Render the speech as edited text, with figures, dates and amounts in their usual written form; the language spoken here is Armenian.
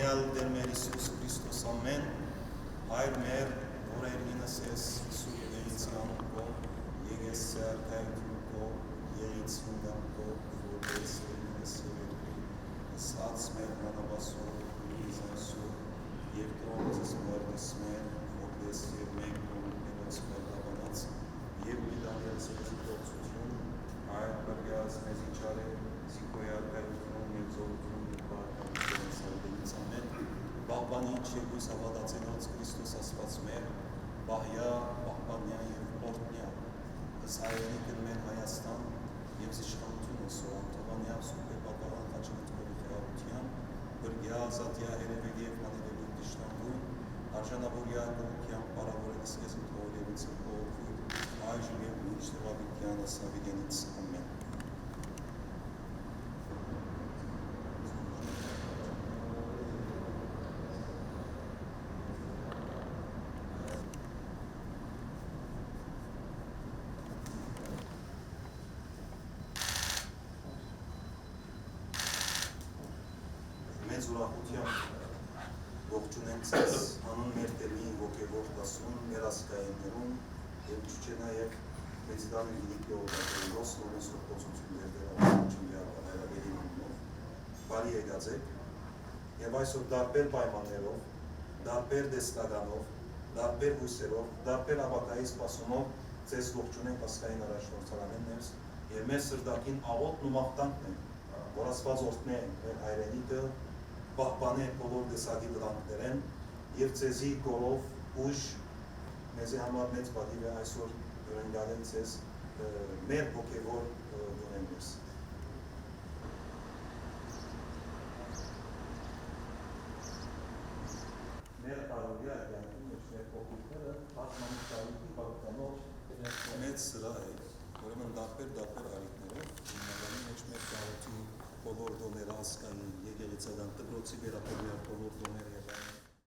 Օրհնյալ Տեր մեր Հիսուս Քրիստոս ամեն, Հայր մեր, որ Էրինս ես Սուրբ Էիցյան կո, Եգես Սերքայթուն կո, Եից Հունդան կո, որպես Էրինս Եվետրի, Սած մեր մանավասոր, Լիզայսոր, և տրոնցս մորդս մեր, որպես և մենք կոնքներոց մերդավանած, և մի դանյալ սեզի գործություն, Հայր բրգյազ մեզ իչար է, Զիկոյար կայություն և զորություն Բաղբանիչ և հույս հավատացենոց Քրիստոս ասված մեր, բահյա, բաղբանյա և օրդնյա, հս հայերիկն մեր Հայաստան և զիշխանությունը սորան թողանյա սուպ է բապարան խաչնետքորի խեղարության, բրգյա, զատյա, հերևելի և մաներելու դիշտանգույն, արժանավորյա գողքյան պարավորելս ես մթողորելից հողորվույր, այժմ և մինչ տղավիկյան ասավիգենից ամեն։ Մեծ ուրախությամբ ողջունենք ձեզ հանուն մեր Տերի ոգևոր դասուն, մեր ասկայիններուն և ճուճե նաև մեծդանը գինիկի որդատերոս նորեն սորպոցություններ դերավաչում հայրավերի անունով, բարի եկած եք և այսօր դարբեր պայմաններով, դարբեր դեսկագանով, դարբեր հույսերով, դարբեր ավակայի սպասումով ձեզ ողջունենք ասկային առաջնորդարանեն ներս և մեր սրդակին աղոտն ու մաղթանքն է, որ ասված օրհնե մեր հայրենիքը պահպանե բոլոր տեսակի վտանգներեն և ձեզի գորով ուժ մեզի համար մեծ պատիվ է այսօր հյուրընկալել ձեզ մեր հոգևոր գոնեմներս։ Մեր առօրյա կյանքում մեջ մեր փոքրիկները հասմանից տարիքի պատկանող մեծ սրահ է, ուրեմն դարբեր արիքներով, հիմնականի մեջ մեր կարոտի բոլոր դոները ասկային, եկեղեցական, դպրոցի վերաբերյալ բոլոր դոները